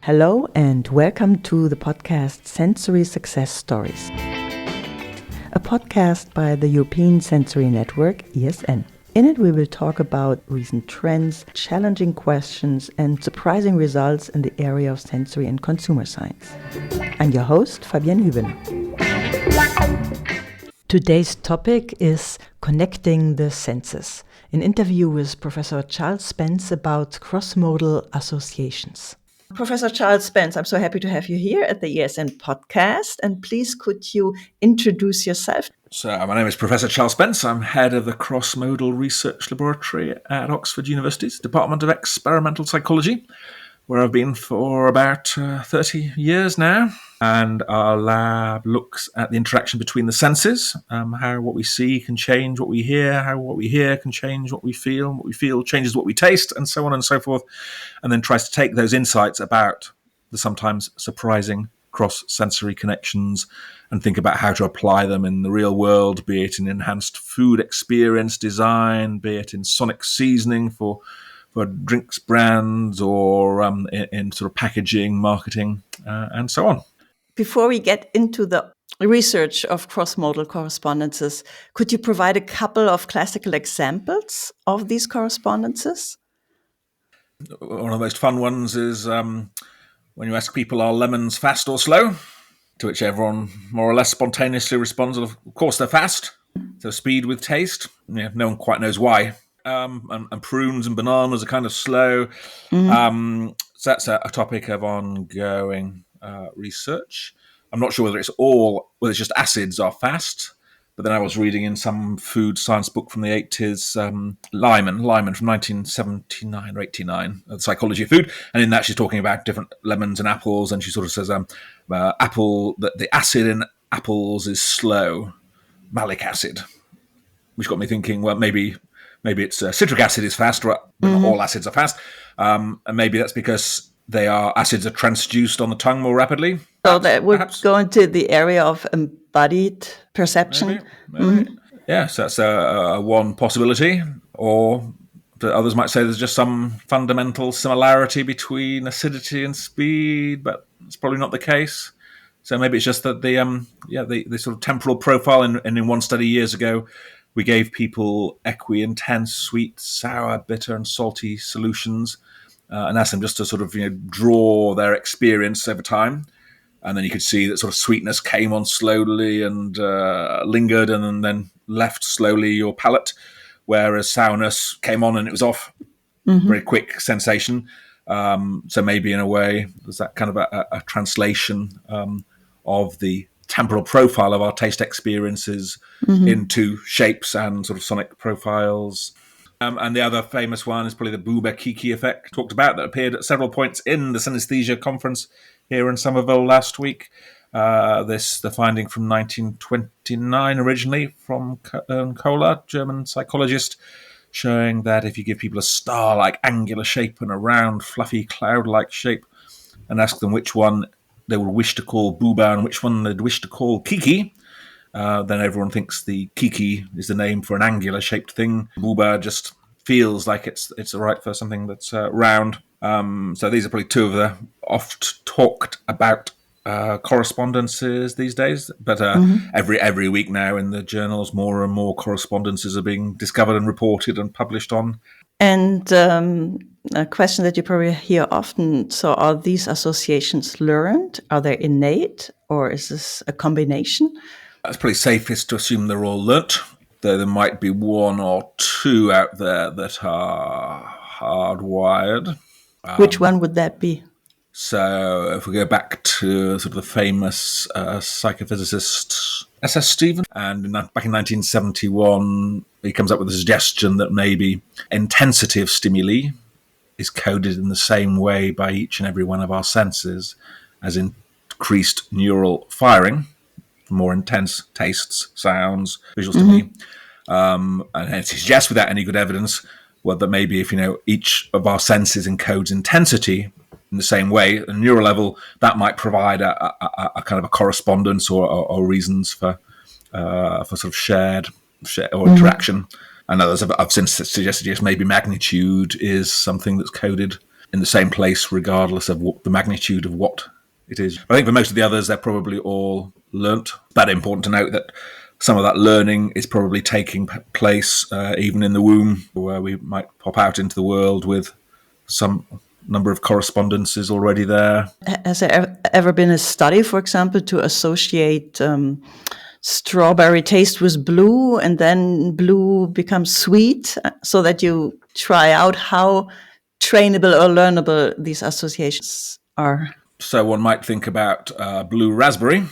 Hello and welcome to the podcast Sensory Success Stories, a podcast by the European Sensory Network, ESN. In it we will talk about recent trends, challenging questions and surprising results in the area of sensory and consumer science. I'm your host, Fabienne Hüben. Today's topic is connecting the senses, an interview with Professor Charles Spence about crossmodal associations. Professor Charles Spence, I'm so happy to have you here at the ESN podcast. And please, could you introduce yourself? So, my name is Professor Charles Spence. I'm head of the Crossmodal Research Laboratory at Oxford University's Department of Experimental Psychology, where I've been for about 30 years now. And our lab looks at the interaction between the senses, how what we see can change what we hear, how what we hear can change what we feel, and what we feel changes what we taste, and so on and so forth, and then tries to take those insights about the sometimes surprising cross-sensory connections and think about how to apply them in the real world, be it in enhanced food experience design, be it in sonic seasoning for drinks brands, or in sort of packaging, marketing, and so on. Before we get into the research of cross-modal correspondences, could you provide a couple of classical examples of these correspondences? One of the most fun ones is when you ask people, are lemons fast or slow? To which everyone more or less spontaneously responds, of course they're fast. So speed with taste. Yeah, no one quite knows why. And prunes and bananas are kind of slow. So that's a topic of ongoing research. I'm not sure whether it's just acids are fast, but then I was reading in some food science book from the 80s, Lyman from 1979 or 89, the psychology of food, and in that she's talking about different lemons and apples, and she sort of says the acid in apples is slow, malic acid, which got me thinking, well, maybe it's citric acid is fast, but not all acids are fast, and maybe that's because acids are transduced on the tongue more rapidly. So that would go into the area of embodied perception. Maybe. Yeah, so that's one possibility. Or others might say there's just some fundamental similarity between acidity and speed, but it's probably not the case. So maybe it's just that the sort of temporal profile. And in one study years ago, we gave people equi-intense, sweet, sour, bitter, and salty solutions, and asked them just to sort of draw their experience over time. And then you could see that sort of sweetness came on slowly and lingered, and then left slowly your palate, whereas sourness came on and it was off. Very quick sensation. So maybe in a way there's that kind of a translation of the temporal profile of our taste experiences into shapes and sort of sonic profiles. And the other famous one is probably the Buber-Kiki effect, talked about, that appeared at several points in the synesthesia conference here in Somerville last week. The finding from 1929 originally from Kohler, German psychologist, showing that if you give people a star-like angular shape and a round, fluffy, cloud-like shape and ask them which one they would wish to call Buber and which one they'd wish to call Kiki, then everyone thinks the Kiki is the name for an angular-shaped thing. Buber just feels like it's right for something that's round. So these are probably two of the oft-talked-about correspondences these days. But every week now in the journals, more and more correspondences are being discovered and reported and published on. And a question that you probably hear often, so are these associations learned? Are they innate? Or is this a combination? It's pretty safest to assume they're all learnt, though there might be one or two out there that are hardwired. Which one would that be? So if we go back to sort of the famous psychophysicist S.S. Stevens, and back in 1971, he comes up with a suggestion that maybe intensity of stimuli is coded in the same way by each and every one of our senses as increased neural firing, more intense tastes, sounds, visual stimuli. And hence he suggests, without any good evidence, that maybe if each of our senses encodes intensity in the same way at a neural level, that might provide a kind of a correspondence or reasons for sort of shared or interaction. And others have since suggested yes, maybe magnitude is something that's coded in the same place, regardless of the magnitude of what it is. I think for most of the others, they're probably all learnt. But important to note that some of that learning is probably taking place even in the womb, where we might pop out into the world with some number of correspondences already there. Has there ever been a study, for example, to associate strawberry taste with blue, and then blue becomes sweet, so that you try out how trainable or learnable these associations are? So one might think about blue raspberry,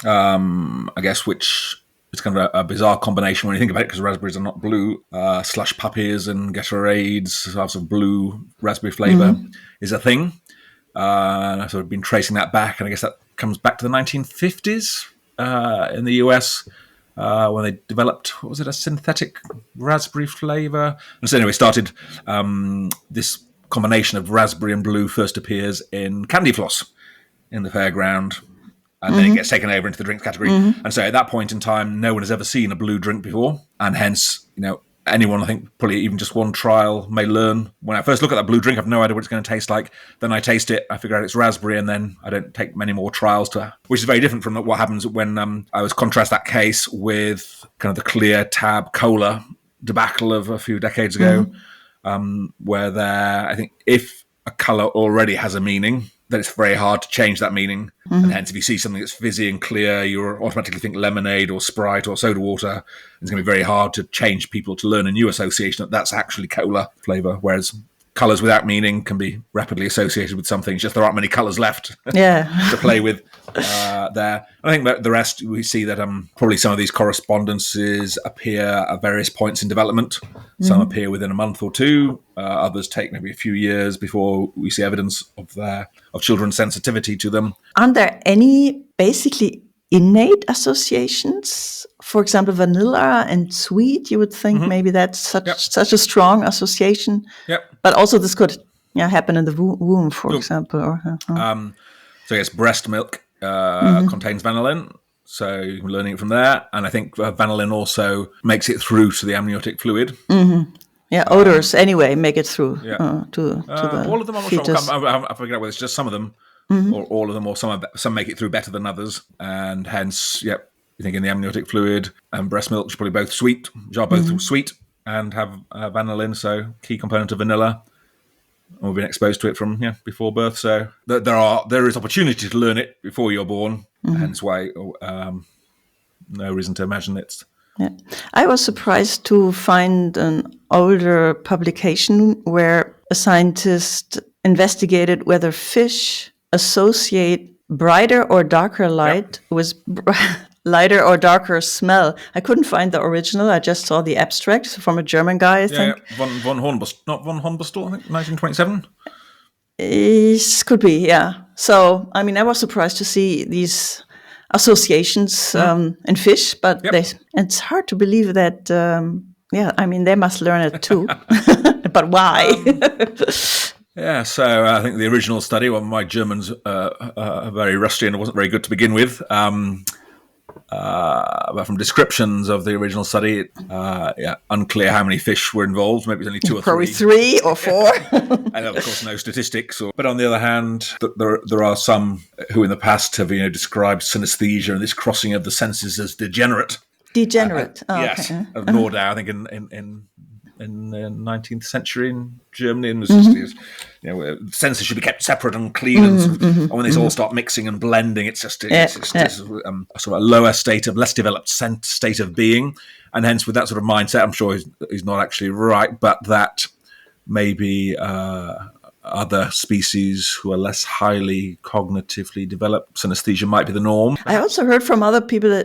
I guess, which is kind of a bizarre combination when you think about it, because raspberries are not blue. Slush puppies and Gatorades, sorts of blue raspberry flavour is a thing. I've sort of been tracing that back, and I guess that comes back to the 1950s in the US, when they developed, what was it, a synthetic raspberry flavour? And so anyway, started this combination of raspberry and blue first appears in candy floss in the fairground, and then it gets taken over into the drinks category. And so at that point in time, no one has ever seen a blue drink before, and hence, anyone, I think, probably even just one trial may learn. When I first look at that blue drink, I have no idea what it's going to taste like. Then I taste it, I figure out it's raspberry, and then I don't take many more trials which is very different from what happens when I was contrast that case with kind of the clear tab cola debacle of a few decades ago, where I think if a colour already has a meaning, then it's very hard to change that meaning. And hence, if you see something that's fizzy and clear, you automatically think lemonade or Sprite or soda water. It's going to be very hard to change people to learn a new association that's actually cola flavour, whereas colours without meaning can be rapidly associated with something. It's just there aren't many colours left to play with there. I think that the rest, we see that probably some of these correspondences appear at various points in development. Some appear within a month or two. Others take maybe a few years before we see evidence of children's sensitivity to them. Aren't there any basically innate associations? For example, vanilla and sweet, you would think maybe that's such a strong association. But also this could happen in the womb, for example. Or, so yes, breast milk contains vanillin, so you can learn it from there. And I think vanillin also makes it through to the amniotic fluid. Odors anyway make it through to the all of them. I'm not fetus. sure. I forget whether it's just some of them, or all of them, or some make it through better than others, and hence, you think in the amniotic fluid and breast milk, which are probably both sweet, sweet and have vanillin, so key component of vanilla. And we've been exposed to it from before birth, so there is opportunity to learn it before you're born. Hence why no reason to imagine it's. I was surprised to find an older publication where a scientist investigated whether fish associate brighter or darker light with lighter or darker smell. I couldn't find the original. I just saw the abstract from a German guy, I think. Von Hornbostel, not von Hornbostel, I think, 1927. It could be, yeah. So, I mean, I was surprised to see these associations in fish, but it's hard to believe that, I mean, they must learn it too. But why? So I think the original study, my German's are very rusty and it wasn't very good to begin with. But from descriptions of the original study, unclear how many fish were involved. Maybe it's only two or probably three. 3 or 4. And of course, no statistics. But on the other hand, there are some who in the past have described synesthesia and this crossing of the senses as degenerate. Degenerate. Yes, okay. of Nordau, I think in the 19th century in Germany, and was senses should be kept separate and clean, and when these all start mixing and blending, it's just a sort of a lower state of less developed state of being, and hence with that sort of mindset, I'm sure he's not actually right, but that maybe other species who are less highly cognitively developed, synesthesia might be the norm. I also heard from other people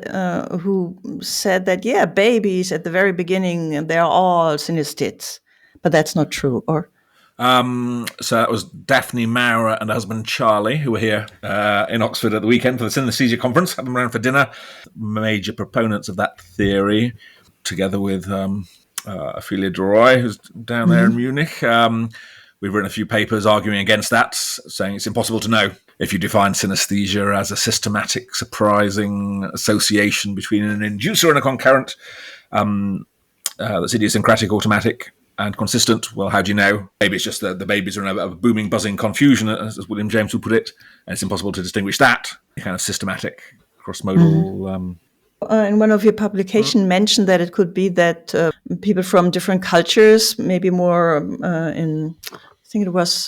who said that, babies at the very beginning, they're all synesthetes, but that's not true, or? So that was Daphne Maurer and her husband Charlie, who were here in Oxford at the weekend for the Synesthesia Conference, had them around for dinner. Major proponents of that theory, together with Ophelia de Roy, who's down there in Munich. We've written a few papers arguing against that, saying it's impossible to know if you define synesthesia as a systematic, surprising association between an inducer and a concurrent that's idiosyncratic, automatic. and consistent. Well, how do you know? Maybe it's just that the babies are in a booming, buzzing confusion, as William James would put it, and it's impossible to distinguish that. Kind of systematic, cross-modal. In one of your publications mentioned that it could be that people from different cultures, maybe more in, I think it was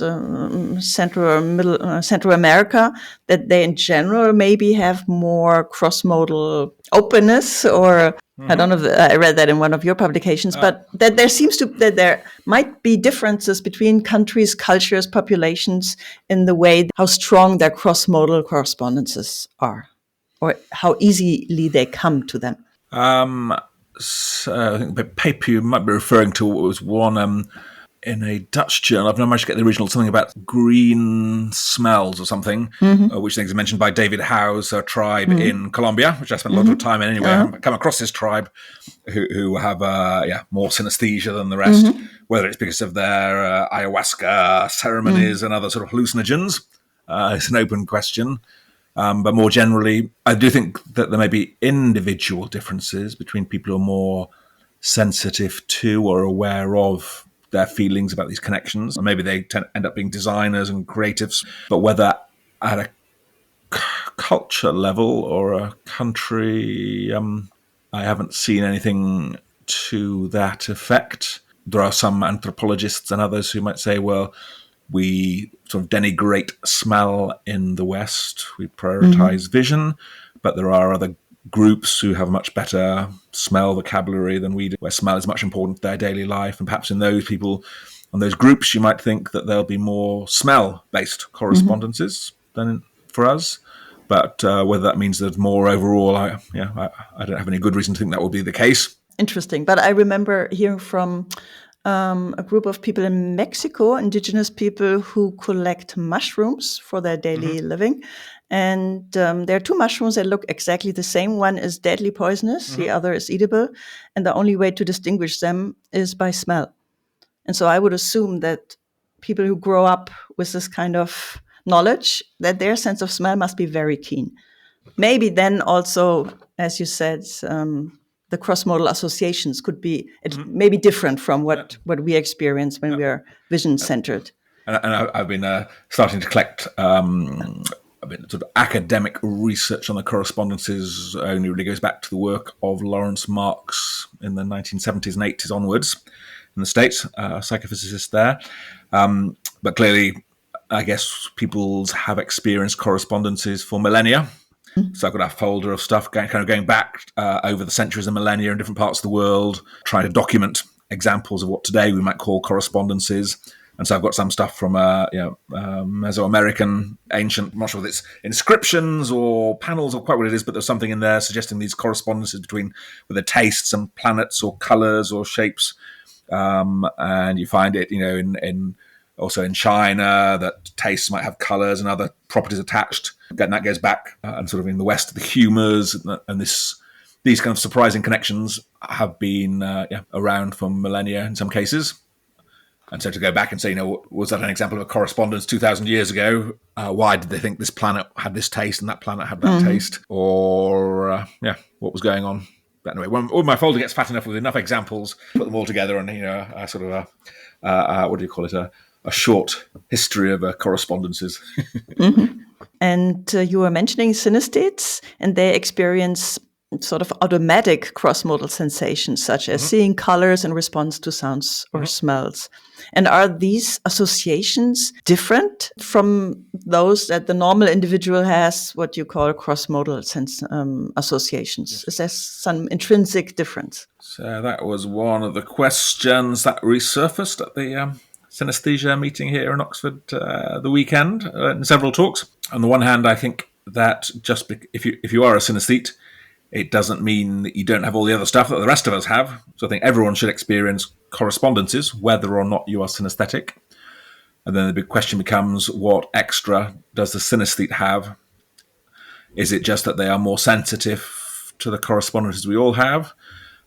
Central America, that they in general maybe have more cross-modal openness, or I don't know if I read that in one of your publications, but that there might be differences between countries, cultures, populations in the way how strong their cross-modal correspondences are, or how easily they come to them. So I think the paper you might be referring to was one in a Dutch journal. I've not managed to get the original, something about green smells or something, which I think is mentioned by David Howe's tribe in Colombia, which I spent a lot of time in anyway. I've come across this tribe who have more synesthesia than the rest, whether it's because of their ayahuasca ceremonies and other sort of hallucinogens. It's an open question. But more generally, I do think that there may be individual differences between people who are more sensitive to or aware of their feelings about these connections. And maybe they end up being designers and creatives. But whether at a culture level or a country, I haven't seen anything to that effect. There are some anthropologists and others who might say, well, we sort of denigrate smell in the West. We prioritize vision, but there are other groups who have a much better smell vocabulary than we do, where smell is much important to their daily life. And perhaps in those people and those groups, you might think that there'll be more smell-based correspondences than for us. But whether that means there's more overall, I don't have any good reason to think that will be the case. Interesting. But I remember hearing from a group of people in Mexico, indigenous people who collect mushrooms for their daily living. And there are two mushrooms that look exactly the same. One is deadly poisonous, the other is edible. And the only way to distinguish them is by smell. And so I would assume that people who grow up with this kind of knowledge, that their sense of smell must be very keen. Maybe then also, as you said, the cross-modal associations could be maybe different from what we experience when we are vision-centered. And I've been starting to collect a bit sort of academic research on the correspondences. Only really goes back to the work of Lawrence Marks in the 1970s and 80s onwards in the States, a psychophysicist there. But clearly, I guess peoples have experienced correspondences for millennia. So I've got a folder of stuff going back over the centuries and millennia in different parts of the world, trying to document examples of what today we might call correspondences. And so I've got some stuff from Mesoamerican ancient, I'm not sure if it's inscriptions or panels or quite what it is, but there's something in there suggesting these correspondences between whether tastes and planets or colors or shapes. And you find it, in also in China, that tastes might have colors and other properties attached. Again, that goes back and sort of in the West, the humors and these kind of surprising connections have been around for millennia in some cases. And so to go back and say, was that an example of a correspondence 2,000 years ago? Why did they think this planet had this taste and that planet had that taste? Or, what was going on? But anyway, when my folder gets fat enough with enough examples, put them all together and, a sort of what do you call it? A short history of correspondences. And you were mentioning synesthetes, and they experience sort of automatic cross-modal sensations, such as seeing colors in response to sounds or smells. And are these associations different from those that the normal individual has, what you call cross-modal associations? Yes. Is there some intrinsic difference? So that was one of the questions that resurfaced at the synesthesia meeting here in Oxford the weekend in several talks. On the one hand, I think that just if you are a synesthete, it doesn't mean that you don't have all the other stuff that the rest of us have. So I think everyone should experience correspondences, whether or not you are synesthetic. And then the big question becomes, what extra does the synesthete have? Is it just that they are more sensitive to the correspondences we all have?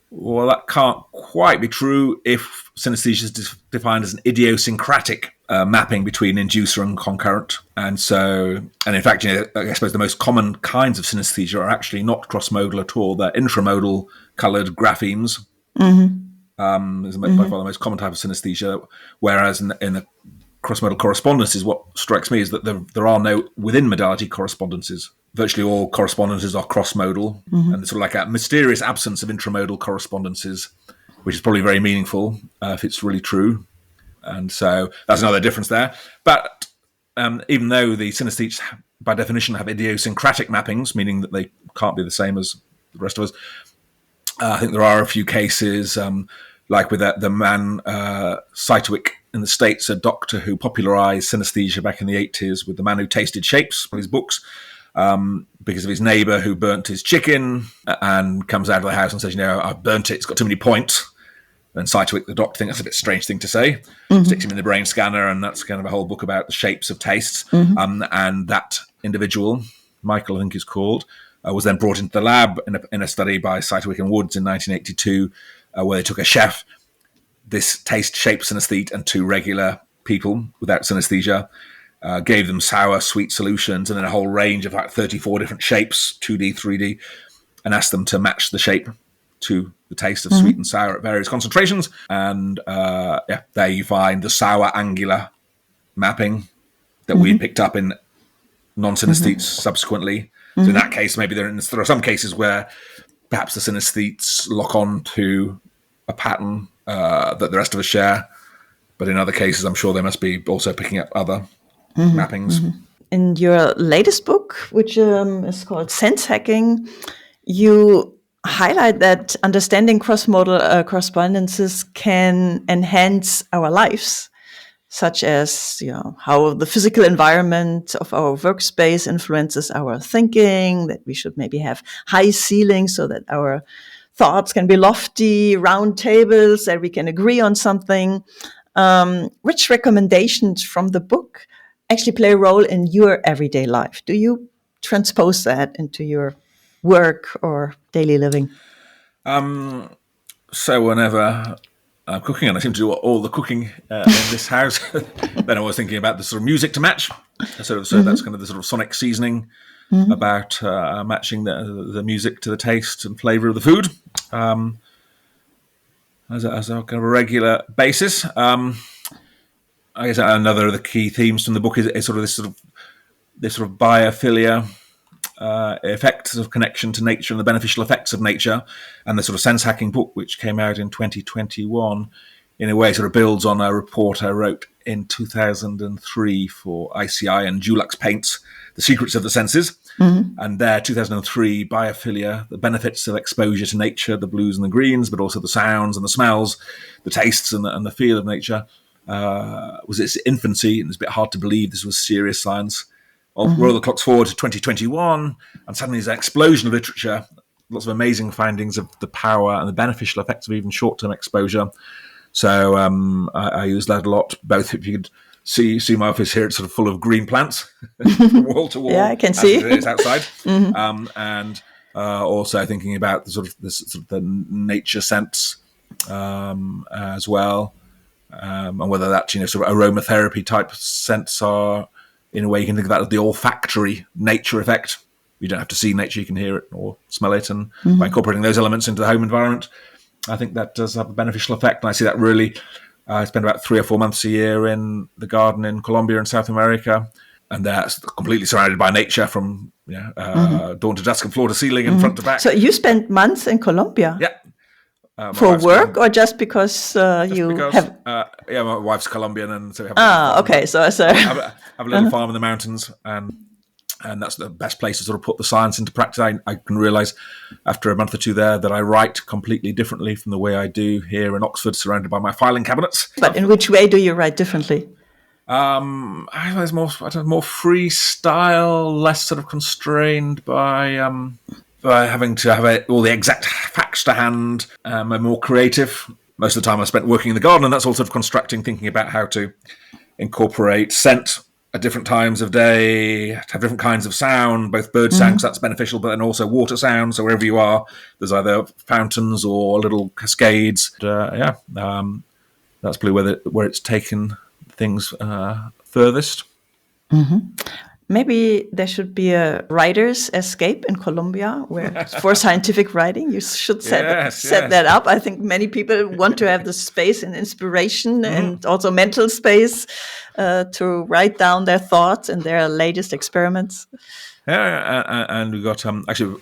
Well, that can't quite be true if synesthesia is defined as an idiosyncratic mapping between inducer and concurrent. And in fact, I suppose the most common kinds of synesthesia are actually not cross-modal at all. They're intramodal coloured graphemes. is by far the most common type of synesthesia, whereas in the crossmodal correspondences, what strikes me is that there are no within modality correspondences. Virtually all correspondences are crossmodal, and it's sort of like a mysterious absence of intramodal correspondences, which is probably very meaningful if it's really true. And so that's another difference there. But even though the synesthetes, by definition, have idiosyncratic mappings, meaning that they can't be the same as the rest of us, I think there are a few cases, like with the man Cytwick in the States, a doctor who popularized synesthesia back in the 80s with the man who tasted shapes in his books, because of his neighbor who burnt his chicken and comes out of the house and says, I've burnt it, it's got too many points. And Cytwick, the doctor, thinks that's a bit strange thing to say. Sticks him in the brain scanner, and that's kind of a whole book about the shapes of tastes. And that individual, Michael, I think he's called, was then brought into the lab in a study by Cytwick and Woods in 1982, where they took a chef, this taste shape synesthete, and two regular people without synesthesia, gave them sour, sweet solutions, and then a whole range of like 34 different shapes, 2D, 3D, and asked them to match the shape to the taste of sweet and sour at various concentrations. And there you find the sour angular mapping that we picked up in non-synesthetes subsequently. So in that case, maybe there are some cases where perhaps the synesthetes lock on to a pattern that the rest of us share. But in other cases, I'm sure they must be also picking up other mappings. In your latest book, which is called Sense Hacking, you highlight that understanding cross-modal correspondences can enhance our lives, such as how the physical environment of our workspace influences our thinking, that we should maybe have high ceilings so that our thoughts can be lofty, round tables, that we can agree on something. Which recommendations from the book actually play a role in your everyday life? Do you transpose that into your work or daily living? So whenever I'm cooking, and I seem to do all the cooking in this house, then I was thinking about the sort of music to match. So that's kind of the sort of sonic seasoning about matching the music to the taste and flavor of the food as a kind of a regular basis. I guess another of the key themes from the book is sort of this sort of biophilia effects of connection to nature and the beneficial effects of nature, and the sort of sense hacking book, which came out in 2021, in a way sort of builds on a report I wrote in 2003 for ICI and Dulux Paints, The Secrets of the Senses. And there, 2003, biophilia, the benefits of exposure to nature, the blues and the greens, but also the sounds and the smells, the tastes and the feel of nature, was its infancy, and it's a bit hard to believe this was serious science. Roll the clocks forward to 2021, and suddenly there's an explosion of literature, lots of amazing findings of the power and the beneficial effects of even short-term exposure. So I use that a lot, both if you could see my office here, it's sort of full of green plants, wall to wall. Yeah, I can see. It is outside. And also thinking about the nature sense as well, and whether that, sort of aromatherapy type scents are, in a way, you can think of that as the olfactory nature effect. You don't have to see nature, you can hear it or smell it. And by incorporating those elements into the home environment, I think that does have a beneficial effect. And I see that really, I spend about 3 or 4 months a year in the garden in Colombia and South America. And that's completely surrounded by nature from dawn to dusk and floor to ceiling and front to back. So you spent months in Colombia? Yeah. For work, or just because my wife's Colombian, and so we have okay. So have a little farm in the mountains, and that's the best place to sort of put the science into practice. I can realise after a month or two there that I write completely differently from the way I do here in Oxford, surrounded by my filing cabinets. But in which way do you write differently? I was more freestyle, less sort of constrained by having to have all the exact facts to hand. I'm more creative. Most of the time I spent working in the garden, and that's all sort of constructing, thinking about how to incorporate scent at different times of day, to have different kinds of sound, both bird sounds, that's beneficial, but then also water sounds. So wherever you are, there's either fountains or little cascades. That's probably where it's taken things furthest. Maybe there should be a writer's escape in Colombia where for scientific writing. You should set that up. I think many people want to have the space and inspiration and also mental space to write down their thoughts and their latest experiments. Yeah, and we got actually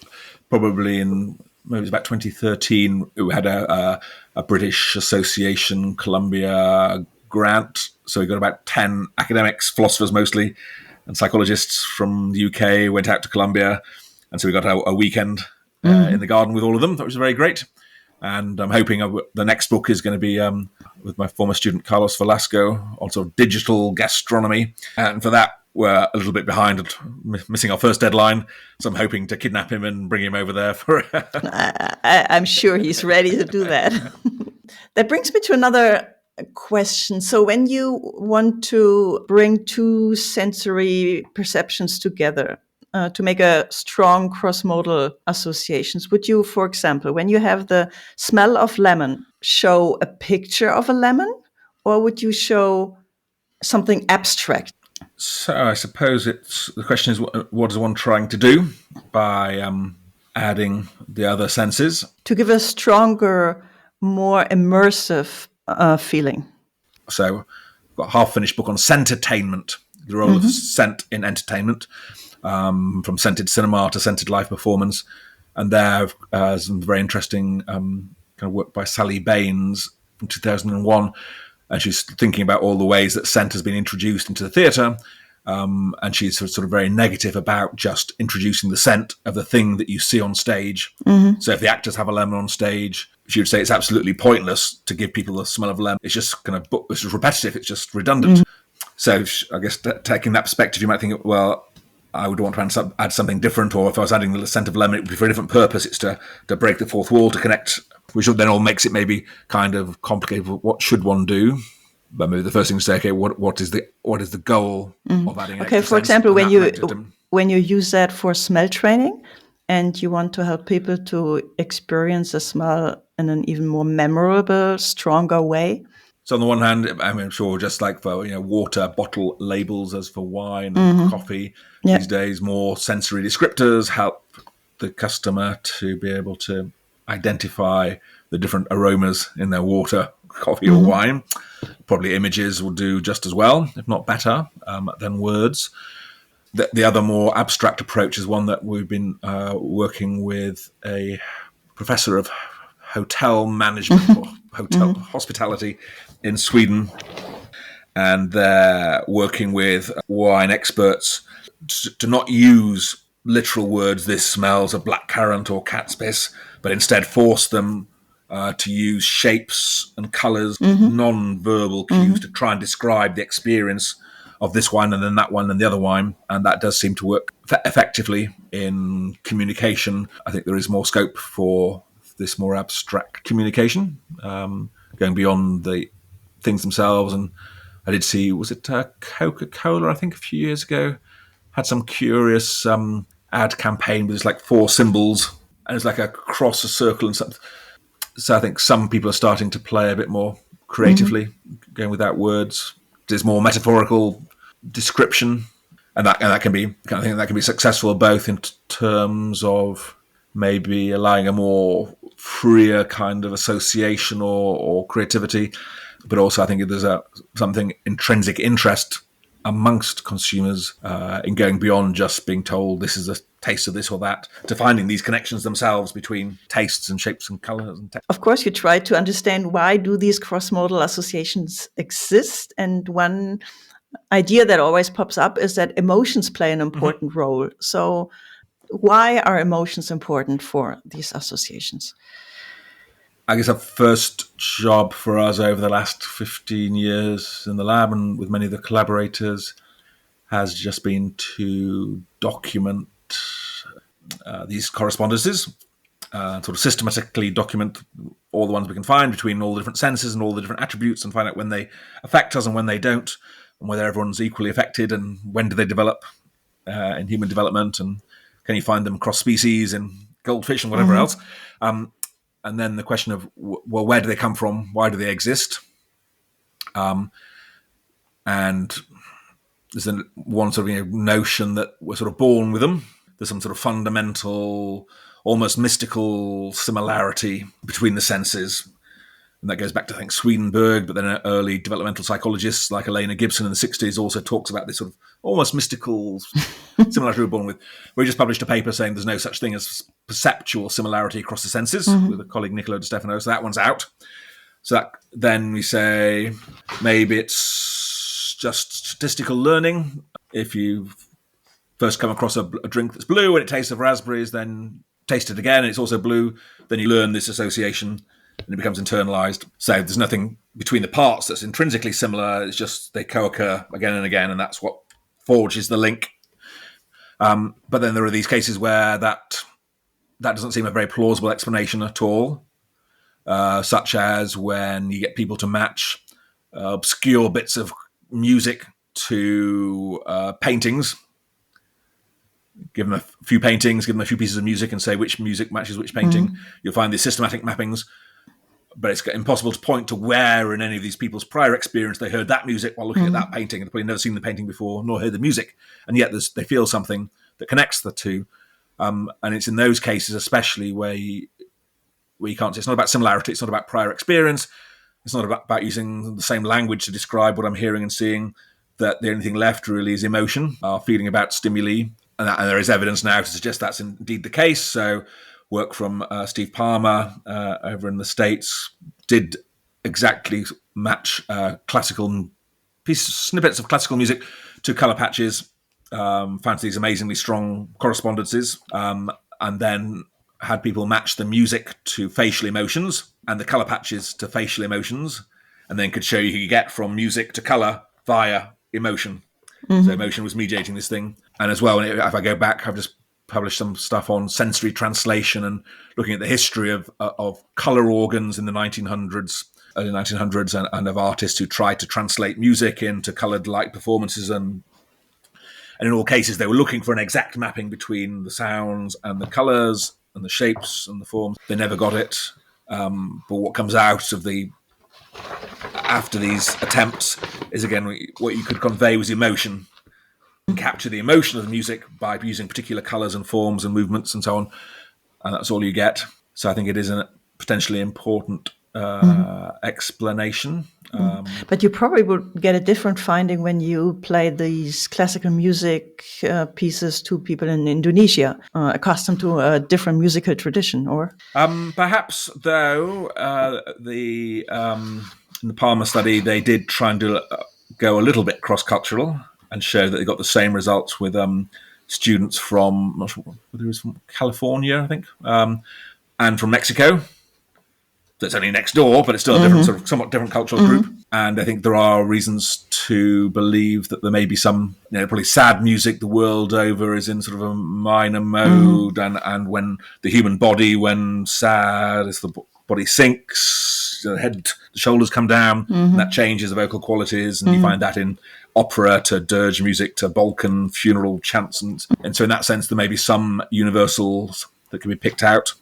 probably in maybe it was about 2013 we had a British Association Columbia grant. So we got about 10 academics, philosophers mostly, and psychologists from the UK went out to Colombia, and so we got a weekend in the garden with all of them. That was very great. And I'm hoping the next book is going to be with my former student Carlos Velasco, also digital gastronomy. And for that, we're a little bit behind, missing our first deadline. So I'm hoping to kidnap him and bring him over there for. I'm sure he's ready to do that. That brings me to another question. So when you want to bring two sensory perceptions together, to make a strong cross-modal associations, would you, for example, when you have the smell of lemon, show a picture of a lemon, or would you show something abstract? So I suppose the question is, what is one trying to do by adding the other senses? To give a stronger, more immersive feeling. So I've got a half-finished book on scent-attainment, the role of scent in entertainment. From scented cinema to scented live performance. And there some very interesting kind of work by Sally Baines in 2001. And she's thinking about all the ways that scent has been introduced into the theatre. And she's sort of very negative about just introducing the scent of the thing that you see on stage. So if the actors have a lemon on stage, she would say it's absolutely pointless to give people the smell of lemon. It's just kind of it's just repetitive. It's just redundant. So I guess taking that perspective, you might think, well, I would want to add something different, or if I was adding the scent of lemon, it would be for a different purpose. It's to break the fourth wall, to connect, which then all makes it maybe kind of complicated. What should one do? But maybe the first thing to say, okay, what is the goal of adding? Okay, for example, when you use that for smell training, and you want to help people to experience the smell in an even more memorable, stronger way. So on the one hand, I'm sure just like for water bottle labels as for wine and coffee, these days more sensory descriptors help the customer to be able to identify the different aromas in their water, coffee or wine. Probably images will do just as well, if not better, than words. The other more abstract approach is one that we've been working with a professor of hotel management or hospitality in Sweden, and they're working with wine experts to not use literal words, this smells of blackcurrant or cat's piss, but instead force them to use shapes and colours, non-verbal cues to try and describe the experience of this wine and then that one and the other wine. And that does seem to work effectively in communication. I think there is more scope for this more abstract communication, going beyond the things themselves. And I did see, was it Coca-Cola, I think a few years ago, had some curious ad campaign with just like 4 symbols, and it's like a cross, a circle, and something. So I think some people are starting to play a bit more creatively, going without words. There's more metaphorical description, and that can be, I think that can be successful both in terms of maybe allowing a more freer kind of association or creativity, but also I think there's something intrinsic interest amongst consumers in going beyond just being told this is a taste of this or that, to finding these connections themselves between tastes and shapes and colors and Of course, you try to understand why do these cross-modal associations exist, and one idea that always pops up is that emotions play an important role. So why are emotions important for these associations? I guess our first job for us over the last 15 years in the lab and with many of the collaborators has just been to document these correspondences, sort of systematically document all the ones we can find between all the different senses and all the different attributes, and find out when they affect us and when they don't, and whether everyone's equally affected, and when do they develop in human development, and can you find them across species in goldfish and whatever else. And then the question of, well, where do they come from? Why do they exist? And there's one sort of notion that we're sort of born with them. There's some sort of fundamental, almost mystical similarity between the senses. And that goes back to, I think, Swedenborg, but then early developmental psychologists like Elena Gibson in the 60s also talks about this sort of almost mystical similarity we're born with. We just published a paper saying there's no such thing as perceptual similarity across the senses with a colleague, Nicola Di Stefano, so that one's out. So that, then we say maybe it's just statistical learning. If you first come across a drink that's blue and it tastes of raspberries, then taste it again and it's also blue, then you learn this association and it becomes internalized. So there's nothing between the parts that's intrinsically similar. It's just they co-occur again and again, and that's what forges the link. But then there are these cases where that doesn't seem a very plausible explanation at all, such as when you get people to match obscure bits of music to paintings. Give them a few paintings, give them a few pieces of music and say which music matches which painting. You'll find these systematic mappings, but it's impossible to point to where in any of these people's prior experience they heard that music while looking at that painting. They've probably never seen the painting before, nor heard the music, and yet they feel something that connects the two. And it's in those cases especially where you can't say it's not about similarity, it's not about prior experience, it's not about using the same language to describe what I'm hearing and seeing, that the only thing left really is emotion, our feeling about stimuli. And there is evidence now to suggest that's indeed the case. So work from Steve Palmer over in the States did exactly match classical snippets of classical music to colour patches, found these amazingly strong correspondences, and then had people match the music to facial emotions and the colour patches to facial emotions, and then could show you could get from music to colour via emotion. So emotion was mediating this thing. And as well, if I go back, I've just published some stuff on sensory translation and looking at the history of colour organs in the 1900s, early 1900s, and of artists who tried to translate music into coloured light performances. And in all cases, they were looking for an exact mapping between the sounds and the colours and the shapes and the forms. They never got it. But what comes out of after these attempts is, again, what you could convey was emotion. Capture the emotion of the music by using particular colours and forms and movements and so on, and that's all you get. So I think it is a potentially important explanation. But you probably would get a different finding when you play these classical music pieces to people in Indonesia, accustomed to a different musical tradition, or? Perhaps, though, in the Palmer study, they did try and go a little bit cross-cultural and show that they got the same results with students from, I'm not sure whether it was from California, I think, and from Mexico. So it's only next door, but it's still a different, sort of somewhat different cultural group. And I think there are reasons to believe that there may be some, probably sad music the world over is in sort of a minor mode, and when the human body, when sad, as the body sinks, the head, the shoulders come down, and that changes the vocal qualities, and you find that in opera to dirge music to Balkan funeral chants, and so in that sense there may be some universals that can be picked out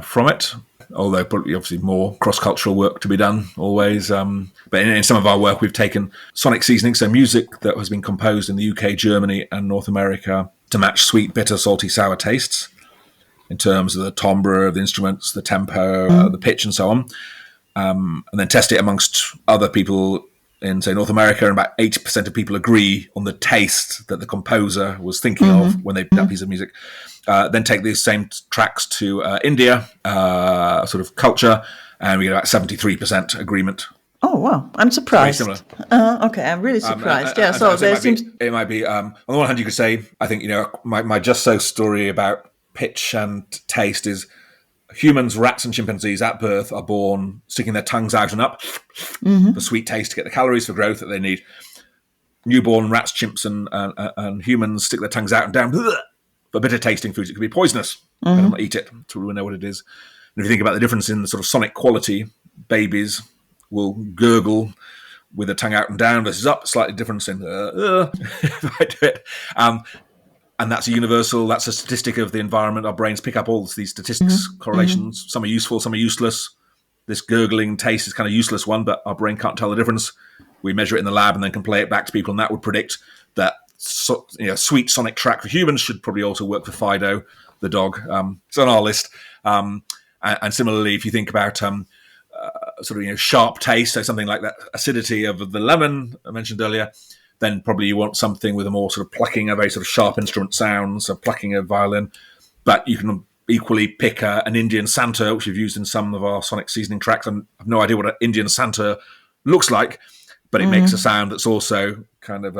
from it, although probably obviously more cross-cultural work to be done always. But in some of our work we've taken sonic seasoning, so music that has been composed in the UK, Germany and North America to match sweet, bitter, salty, sour tastes in terms of the timbre of the instruments, the tempo, the pitch and so on, and then test it amongst other people in, say, North America, and about 80% of people agree on the taste that the composer was thinking of when they picked that piece of music. Then take these same tracks to India, sort of culture, and we get about 73% agreement. Oh, wow. I'm surprised. Very similar. Okay, I'm really surprised. Yeah, so it might be, on the one hand, you could say, I think, my Just So story about pitch and taste is humans, rats and chimpanzees at birth are born sticking their tongues out and up for sweet taste to get the calories for growth that they need. Newborn rats, chimps and humans stick their tongues out and down for bitter tasting foods. It could be poisonous. Better not eat it until we know what it is. And if you think about the difference in the sort of sonic quality, babies will gurgle with the tongue out and down versus up, slightly different in if I do it. And that's a universal, that's a statistic of the environment. Our brains pick up all these statistics, correlations. Some are useful, some are useless. This gurgling taste is kind of useless one, but our brain can't tell the difference. We measure it in the lab and then can play it back to people, and that would predict that sweet sonic track for humans should probably also work for Fido, the dog. It's on our list. And similarly, if you think about sharp taste, so something like that acidity of the lemon I mentioned earlier, then probably you want something with a more sort of plucking, a very sort of sharp instrument sound, so plucking a violin. But you can equally pick an Indian Santa, which we've used in some of our sonic seasoning tracks. And I have no idea what an Indian Santa looks like, but it makes a sound that's also kind of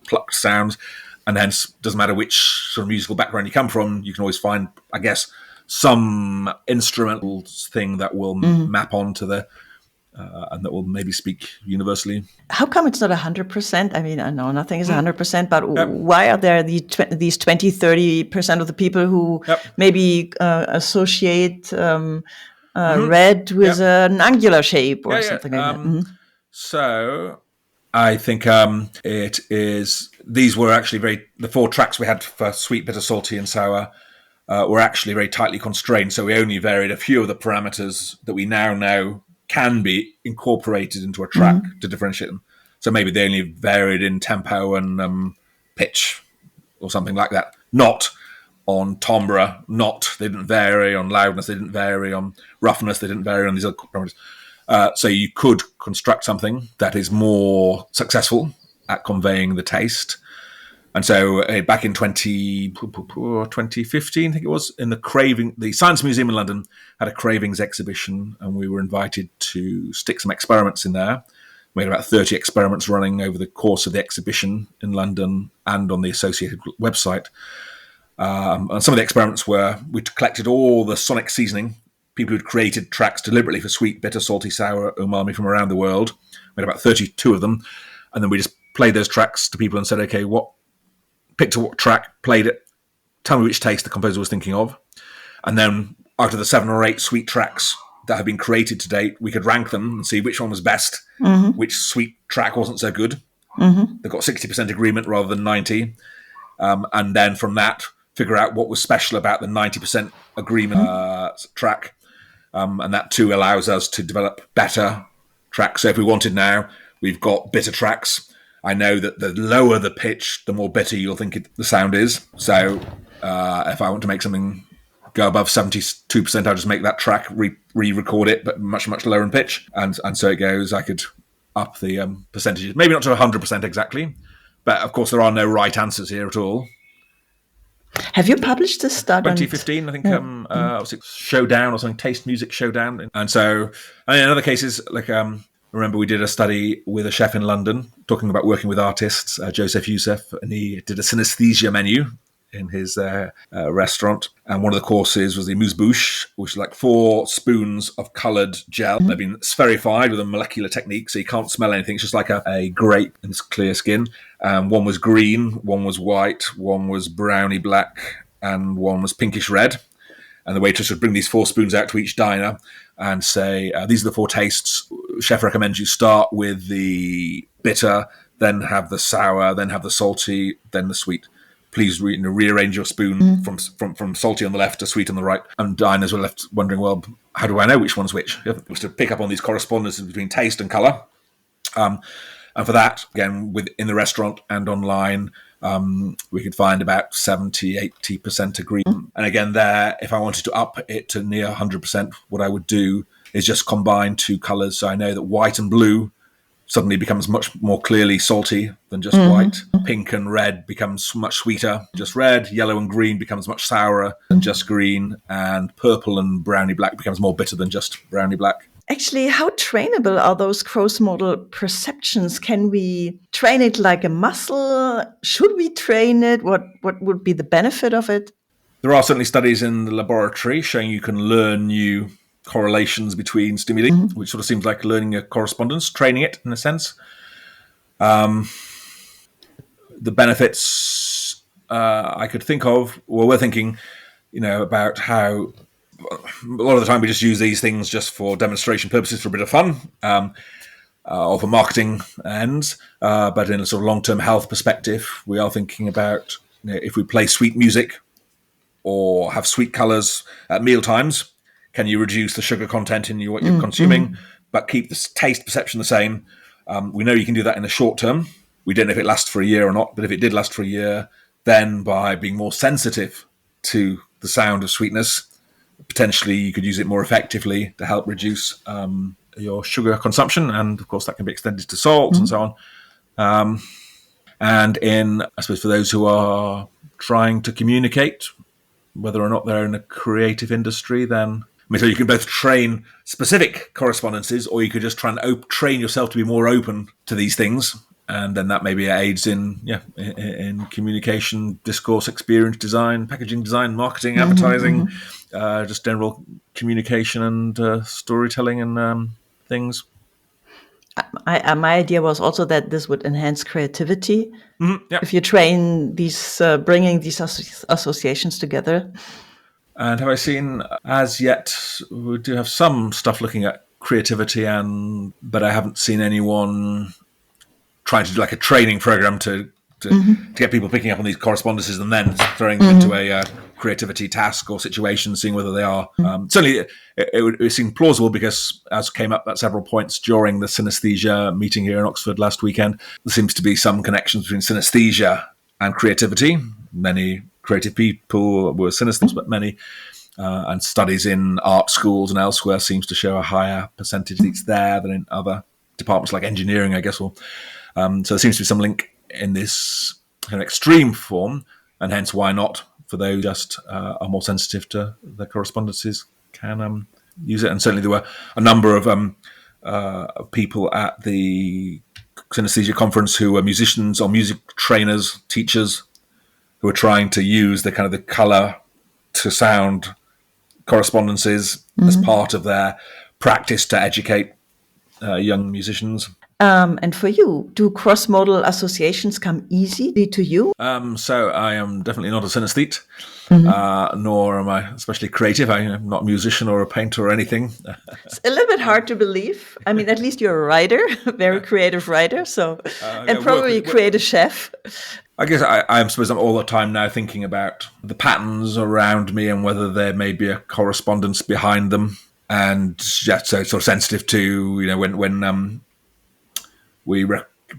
plucked sounds. And hence, doesn't matter which sort of musical background you come from, you can always find, I guess, some instrumental thing that will map onto the and that will maybe speak universally. How come it's not 100%? I mean, I know nothing is 100%, but why are there these 20, 30% of the people who maybe associate red with an angular shape or something like that? So I think it is, these were actually the 4 tracks we had for sweet, bitter, salty and sour were actually very tightly constrained. So we only varied a few of the parameters that we now know can be incorporated into a track to differentiate them. So maybe they only varied in tempo and pitch or something like that. Not on timbre, they didn't vary on loudness, they didn't vary on roughness, they didn't vary on these other parameters. So you could construct something that is more successful at conveying the taste. And so back in 2015, I think it was, in the Science Museum in London had a cravings exhibition, and we were invited to stick some experiments in there. We had about 30 experiments running over the course of the exhibition in London and on the associated website. And some of the experiments were, we collected all the sonic seasoning, people who'd created tracks deliberately for sweet, bitter, salty, sour, umami from around the world. We had about 32 of them. And then we just played those tracks to people and said, okay, picked a track, played it, tell me which taste the composer was thinking of. And then out of the 7 or 8 sweet tracks that have been created to date, we could rank them and see which one was best, which sweet track wasn't so good. They got 60% agreement rather than 90. And then from that, figure out what was special about the 90% agreement track. And that too allows us to develop better tracks. So if we wanted now, we've got bitter tracks. I know that the lower the pitch, the more bitter you'll think the sound is. So if I want to make something go above 72%, I'll just make that track, re-record it, but much, much lower in pitch. And so it goes. I could up the percentages. Maybe not to 100% exactly. But of course, there are no right answers here at all. Have you published this study? 2015, I think, was it Showdown or something, Taste Music Showdown. And so, in other cases, like... remember, we did a study with a chef in London talking about working with artists, Joseph Youssef, and he did a synesthesia menu in his restaurant. And one of the courses was the amuse-bouche, which is like 4 spoons of coloured gel. They've been spherified with a molecular technique, so you can't smell anything. It's just like a grape in its clear skin. One was green, one was white, one was browny black, and one was pinkish red. And the waitress would bring these 4 spoons out to each diner and say, these are the 4 tastes. Chef recommends you start with the bitter, then have the sour, then have the salty, then the sweet. Please rearrange your spoon from salty on the left to sweet on the right. And diners were left wondering, well, how do I know which one's which? It was to pick up on these correspondences between taste and colour. And for that, again, in the restaurant and online, we could find about 70-80% agreement. And again, there, if I wanted to up it to near 100%, what I would do is just combine 2 colours. So I know that white and blue suddenly becomes much more clearly salty than just white. Pink and red becomes much sweeter, just red. Yellow and green becomes much sourer than just green. And purple and browny black becomes more bitter than just browny black. Actually, how trainable are those crossmodal perceptions? Can we train it like a muscle? Should we train it? What would be the benefit of it? There are certainly studies in the laboratory showing you can learn new correlations between stimuli, which sort of seems like learning a correspondence, training it in a sense. The benefits I could think of, well, we're thinking, about how a lot of the time we just use these things just for demonstration purposes, for a bit of fun, or for marketing ends. But in a sort of long-term health perspective, we are thinking about if we play sweet music or have sweet colours at meal times, can you reduce the sugar content in what you're consuming, but keep the taste perception the same? We know you can do that in the short term, We don't know if it lasts for a year or not, but if it did last for a year, then by being more sensitive to the sound of sweetness, potentially you could use it more effectively to help reduce your sugar consumption. And of course, that can be extended to salt and so on. And I suppose, for those who are trying to communicate, whether or not they're in a creative industry, then so you can both train specific correspondences, or you could just try and train yourself to be more open to these things. And then that maybe aids in communication, discourse, experience design, packaging design, marketing, advertising, just general communication and storytelling and things. My idea was also that this would enhance creativity Yeah. if you train these, bringing these associations together. And have I seen, as yet, we do have some stuff looking at creativity, but I haven't seen anyone trying to do like a training program to get people picking up on these correspondences and then throwing them into a creativity task or situation, seeing whether they are. Certainly, it seemed plausible because, as came up at several points during the synesthesia meeting here in Oxford last weekend, there seems to be some connections between synesthesia and creativity. Many creative people were synesthetes, but many, and studies in art schools and elsewhere seems to show a higher percentage that's there than in other departments like engineering, I guess. So there seems to be some link in this kind of extreme form, and hence why not, for those just are more sensitive to the correspondences, can use it. And certainly there were a number of people at the synesthesia conference who were musicians or music trainers, teachers, who were trying to use the kind of the colour to sound correspondences as part of their practice to educate young musicians. And for you, do cross-modal associations come easy to you? So I am definitely not a synesthete, nor am I especially creative. I'm not a musician or a painter or anything. It's a little bit hard to believe. I mean, at least you're a writer, a very creative writer, and probably a creative chef. I guess I suppose I'm all the time now thinking about the patterns around me and whether there may be a correspondence behind them. And yeah, so sort of sensitive to, when we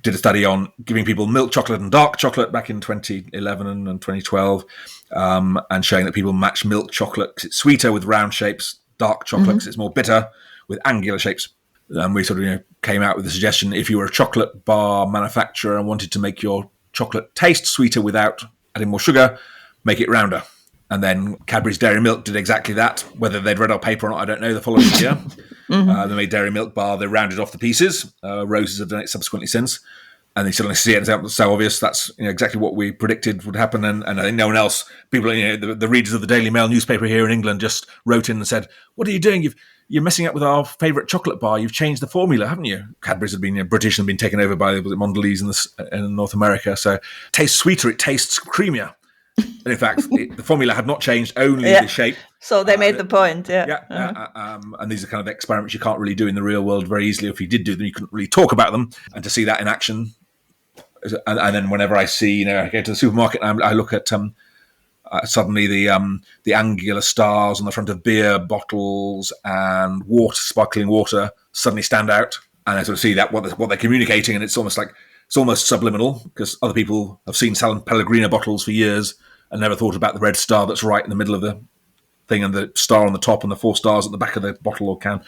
did a study on giving people milk chocolate and dark chocolate back in 2011 and 2012, and showing that people match milk chocolate because it's sweeter with round shapes, dark chocolate because it's more bitter with angular shapes. And we sort of came out with the suggestion, if you were a chocolate bar manufacturer and wanted to make your chocolate taste sweeter without adding more sugar, make it rounder. And then Cadbury's Dairy Milk did exactly that. Whether they'd read our paper or not, I don't know, the following year. They made Dairy Milk Bar, they rounded off the pieces. Roses have done it subsequently since. And they suddenly see it, it's so obvious. That's exactly what we predicted would happen. And I think no one else, people, the readers of the Daily Mail newspaper here in England just wrote in and said, "What are you doing? You're messing up with our favourite chocolate bar. You've changed the formula, haven't you?" Cadbury's had been British and been taken over by Mondelez in North America. So it tastes sweeter, it tastes creamier. And in fact, the formula had not changed, only the shape. So they made the point, and these are kind of experiments you can't really do in the real world very easily. If you did do them, you couldn't really talk about them. And to see that in action, and then whenever I see, I go to the supermarket and I look at suddenly the angular stars on the front of beer bottles and sparkling water suddenly stand out, and I sort of see that what they're communicating, and it's almost subliminal, because other people have seen San Pellegrino bottles for years and never thought about the red star that's right in the middle of the thing and the star on the top and the 4 stars at the back of the bottle or can.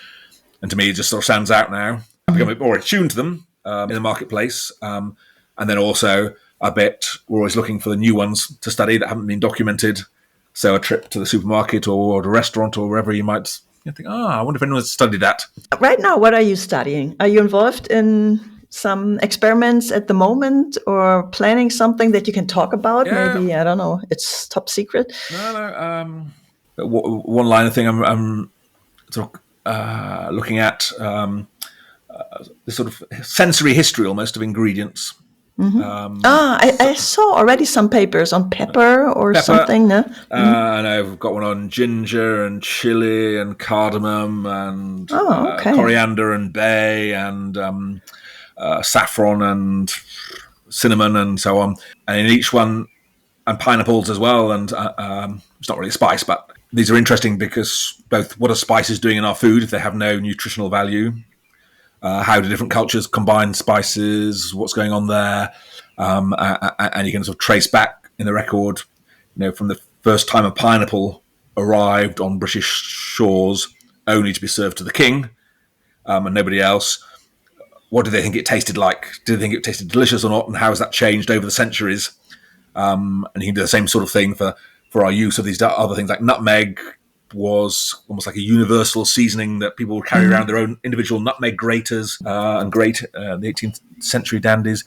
And to me, it just sort of stands out now. I've become a bit more attuned to them in the marketplace. And then also, we're always looking for the new ones to study that haven't been documented. So a trip to the supermarket or a restaurant or wherever you might think, I wonder if anyone's studied that. Right now, what are you studying? Are you involved in some experiments at the moment, or planning something that you can talk about? Yeah. Maybe, I don't know, it's top secret. No. One liner thing I'm sort of looking at the sort of sensory history almost of ingredients. I saw already some papers on pepper something. No? And I've got one on ginger and chili and cardamom and coriander and bay and saffron and cinnamon and so on. And in each one, and pineapples as well. And it's not really a spice, but these are interesting because both what are spices doing in our food if they have no nutritional value, how do different cultures combine spices, what's going on there, and you can sort of trace back in the record, from the first time a pineapple arrived on British shores only to be served to the king and nobody else. What do they think it tasted like? Do they think it tasted delicious or not? And how has that changed over the centuries? And you can do the same sort of thing for our use of these other things, like nutmeg was almost like a universal seasoning that people would carry around their own individual nutmeg graters and grate the 18th century dandies.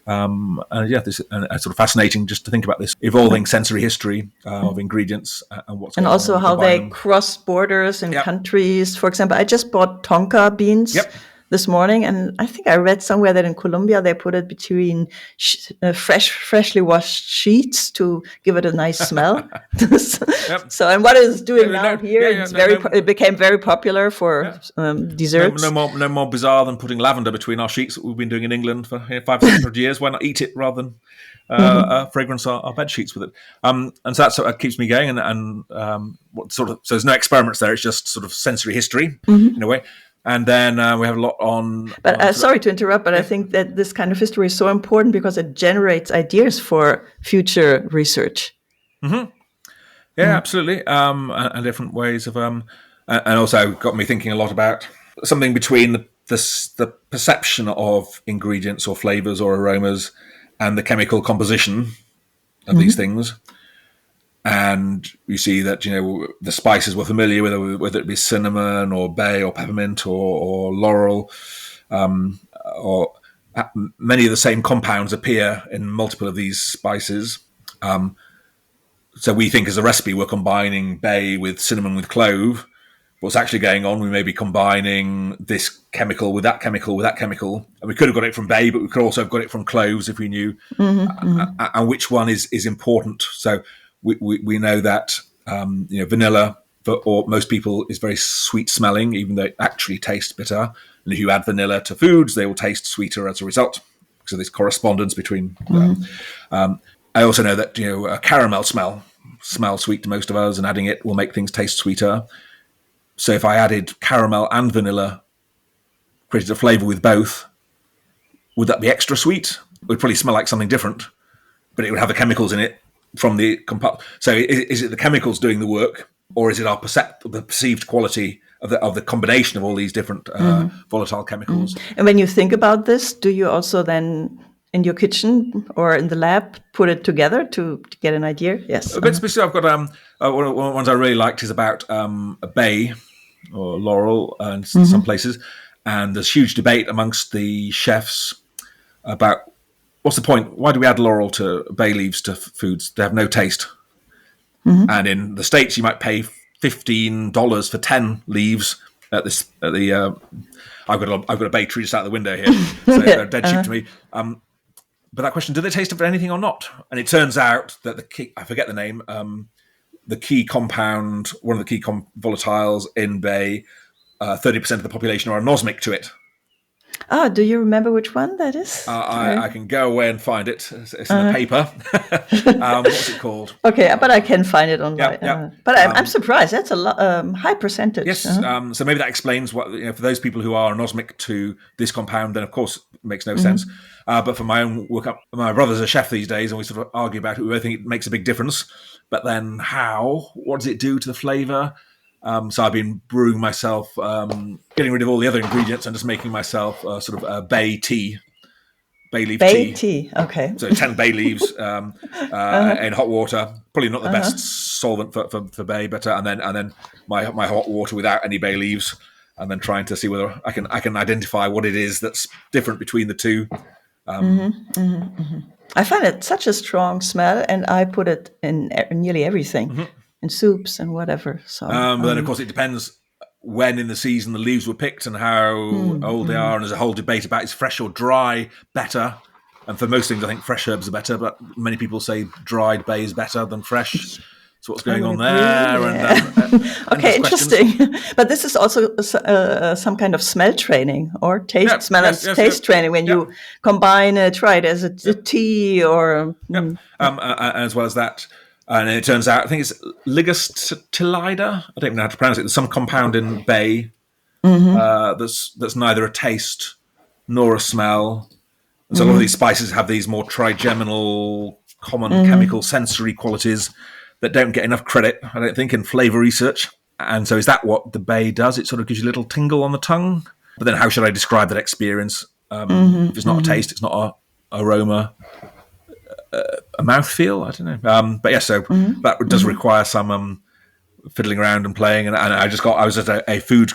This is sort of fascinating just to think about this evolving sensory history of ingredients and what's going on. And also how they cross borders in countries. For example, I just bought tonka beans this morning, and I think I read somewhere that in Colombia they put it between freshly washed sheets to give it a nice smell. So, and what it's doing here, it became very popular for desserts. No more bizarre than putting lavender between our sheets that we've been doing in England for 500 years. Why not eat it rather than fragrance our bed sheets with it? And so that sort of keeps me going. And so there's no experiments there. It's just sort of sensory history in a way. And then we have a lot on... But sorry to interrupt, but I think that this kind of history is so important because it generates ideas for future research. Mm-hmm. Yeah, absolutely. And different ways of... and also got me thinking a lot about something between the perception of ingredients or flavors or aromas and the chemical composition of these things. And you see that, the spices we're familiar with, whether it be cinnamon or bay or peppermint or laurel, or many of the same compounds appear in multiple of these spices. So we think as a recipe, we're combining bay with cinnamon with clove. What's actually going on, we may be combining this chemical with that chemical with that chemical. And we could have got it from bay, but we could also have got it from cloves if we knew. And which one is important. So we know that vanilla for most people is very sweet smelling, even though it actually tastes bitter. And if you add vanilla to foods, they will taste sweeter as a result. So there's correspondence between. I also know that a caramel smells sweet to most of us, and adding it will make things taste sweeter. So if I added caramel and vanilla, created a flavor with both, would that be extra sweet? It would probably smell like something different, but it would have the chemicals in it from the so is it the chemicals doing the work, or is it the perceived quality of the combination of all these different volatile chemicals? And when you think about this, do you also then in your kitchen or in the lab put it together to get an idea? Yes. But specifically, I've got one of the ones I really liked is about a bay or laurel in some places, and there's huge debate amongst the chefs about what's the point? Why do we add laurel to bay leaves to foods? They have no taste. And in the States, you might pay $15 for 10 leaves at the. I've got a bay tree just out the window here, so they're dead cheap to me. But that question: do they taste of anything or not? And it turns out that the key, I forget the name, the key compound, one of the key volatiles in bay, 30% of the population are anosmic to it. Oh, do you remember which one that is? I can go away and find it. It's in the paper. What's it called? Okay, but I can find it online. But I'm surprised. That's a high percentage. Yes. So maybe that explains what, for those people who are anosmic to this compound, then of course it makes no sense. But for my own work, my brother's a chef these days, and we sort of argue about it. We both think it makes a big difference. But then how? What does it do to the flavour? So I've been brewing myself, getting rid of all the other ingredients and just making myself sort of a bay leaf tea. Bay tea, okay. So 10 bay leaves in hot water. Probably not the best solvent for bay, but and then my hot water without any bay leaves, and then trying to see whether I can identify what it is that's different between the two. I find it such a strong smell, and I put it in nearly everything. In soups and whatever. So, but then of course it depends when in the season the leaves were picked and how old they are, and there's a whole debate about is fresh or dry better. And for most things, I think fresh herbs are better, but many people say dried bay is better than fresh. So what's going on there? Yeah. Okay, interesting. But this is also some kind of smell training or taste taste training when you combine try it as a tea or as well as that. And it turns out, I think it's Ligustillida. I don't even know how to pronounce it. There's some compound in bay that's neither a taste nor a smell. And so a lot of these spices have these more trigeminal, common chemical sensory qualities that don't get enough credit, I don't think, in flavour research. And so is that what the bay does? It sort of gives you a little tingle on the tongue. But then how should I describe that experience? If it's not a taste, it's not a aroma, a mouthfeel, I don't know. But yeah, so that does require some fiddling around and playing. And I was at a food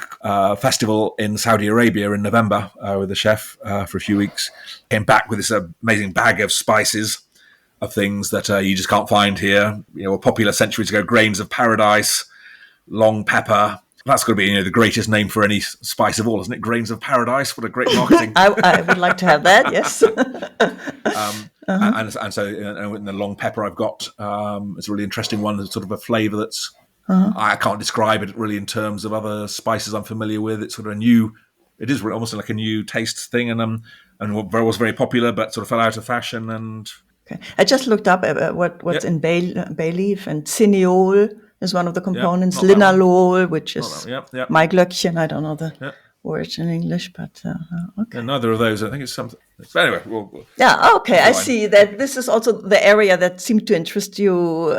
festival in Saudi Arabia in November with a chef for a few weeks. Came back with this amazing bag of spices, of things that you just can't find here. Were popular centuries ago: grains of paradise, long pepper. That's got to be the greatest name for any spice of all, isn't it? Grains of paradise. What a great marketing! I would like to have that. Yes. And so in the long pepper I've got, it's a really interesting one. It's sort of a flavour that's I can't describe it really in terms of other spices I'm familiar with. It's sort of it is almost like a new taste thing, and was very popular, but sort of fell out of fashion. And okay. I just looked up what's in bay leaf, and cineol is one of the components. Linalool, which is Maiglöckchen. I don't know the word in English, but okay. Yeah, neither of those. I think it's something. But anyway, okay. I see that this is also the area that seemed to interest you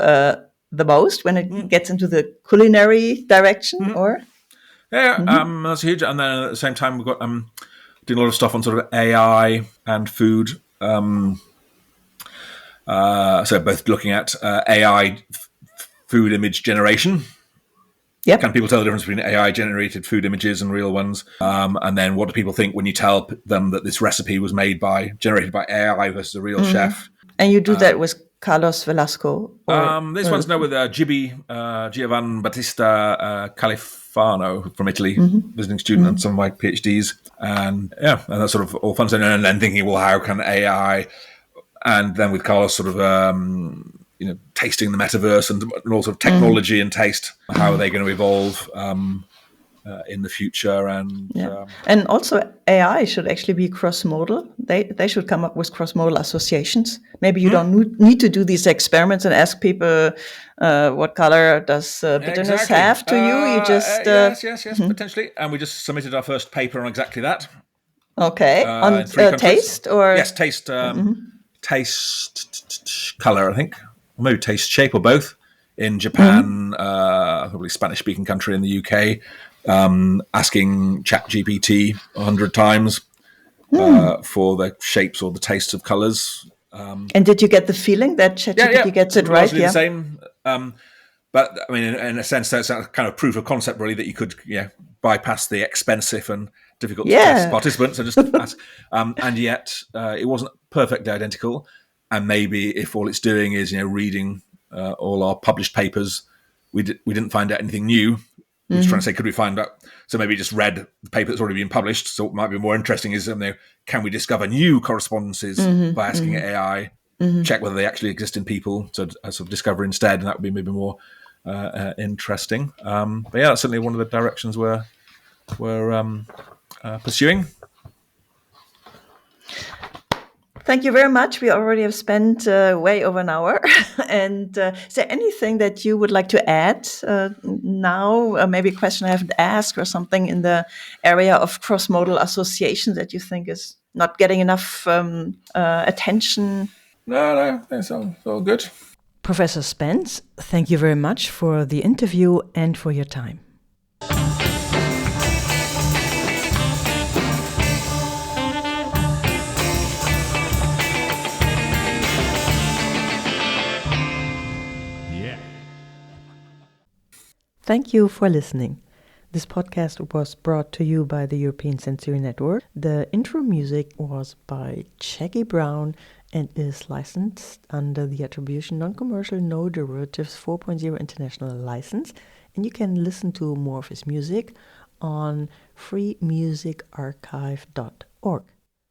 the most when it gets into the culinary direction, or that's huge. And then at the same time, we've got doing a lot of stuff on sort of AI and food. So both looking at AI food image generation. Yep. Can people tell the difference between AI generated food images and real ones? And then what do people think when you tell them that this recipe was generated by AI versus a real chef? And you do that with Carlos Velasco? This one's now with Giovan Battista Califano from Italy, visiting student and some of my PhDs. And that's sort of all fun. And then thinking, well, how can AI... And then with Carlos sort of... tasting the metaverse and all sort of technology and taste. How are they going to evolve in the future? And also AI should actually be crossmodal. They should come up with crossmodal associations. Maybe you don't need to do these experiments and ask people what color does bitterness have to you. You just yes, potentially. And we just submitted our first paper on exactly that. Okay, on taste or taste, taste, color, I think. Maybe taste, shape, or both. In Japan, probably Spanish-speaking country in the UK, asking ChatGPT 100 times for the shapes or the tastes of colours. And did you get the feeling that ChatGPT gets it right? The same. But I mean, in a sense, that's a kind of proof of concept, really, that you could bypass the expensive and difficult to test participants and just ask. And yet, it wasn't perfectly identical. And maybe if all it's doing is reading all our published papers, we didn't find out anything new. We were trying to say, could we find out? So maybe just read the paper that's already been published. So what might be more interesting is, can we discover new correspondences by asking AI, check whether they actually exist in people, so sort of discover instead, and that would be maybe more interesting. But that's certainly one of the directions we're pursuing. Thank you very much. We already have spent way over an hour. And is there anything that you would like to add now? Maybe a question I haven't asked or something in the area of cross-modal association that you think is not getting enough attention? No, it's all good. Professor Spence, thank you very much for the interview and for your time. Thank you for listening. This podcast was brought to you by the European Sensory Network. The intro music was by Shaggy Brown and is licensed under the Attribution Non-Commercial No Derivatives 4.0 International License. And you can listen to more of his music on freemusicarchive.org.